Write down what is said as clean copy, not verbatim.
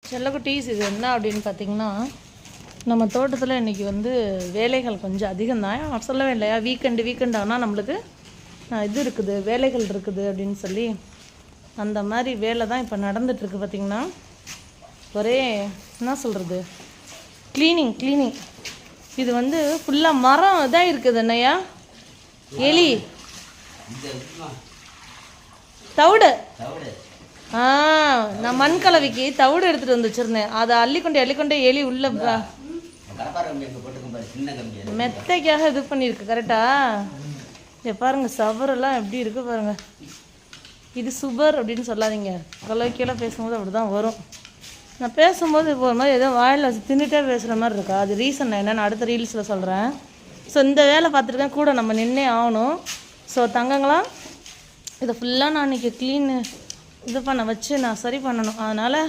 செல்லக்குட்டீஸ், இது என்ன அப்படின்னு பார்த்தீங்கன்னா, நம்ம தோட்டத்தில் இன்றைக்கி வந்து வேலைகள் கொஞ்சம் அதிகம்தான். சொல்லவே இல்லையா, வீக்கெண்டு ஆனால் நம்மளுக்கு இது இருக்குது, வேலைகள் இருக்குது அப்படின்னு சொல்லி அந்த மாதிரி வேலை தான் இப்போ நடந்துகிட்ருக்கு. பார்த்திங்கன்னா ஒரே என்ன சொல்கிறது, க்ளீனிங். இது வந்து ஃபுல்லாக மரம் இதாக இருக்குது. என்னையா எலி தவிடு, நான் மண் கலவைக்கு தவிடு எடுத்துகிட்டு வந்து வச்சுருந்தேன். அதை அள்ளிக்கொண்டே எலி உள்ள மெத்தைக்காக இது பண்ணியிருக்கு. கரெக்டாக பாருங்கள், சவரெல்லாம் எப்படி இருக்குது பாருங்கள். இது சுபர் அப்படின்னு சொல்லாதீங்க, கலவைக்கெல்லாம் பேசும்போது அப்படி தான் வரும். நான் பேசும்போது இப்போ ஒரு மாதிரி ஏதோ வாயில் வச்சு தின்னுட்டே பேசுகிற மாதிரி இருக்கா. அது ரீசன் நான் என்னென்னு அடுத்த ரீல்ஸில் சொல்கிறேன். ஸோ இந்த வேலை பார்த்துருக்கேன், கூட நம்ம நின்னே ஆகணும். ஸோ தங்கங்களாம், இதை ஃபுல்லாக நான் இன்றைக்கி க்ளீன் இது பண்ண வச்சு நான் சரி பண்ணணும். அதனால்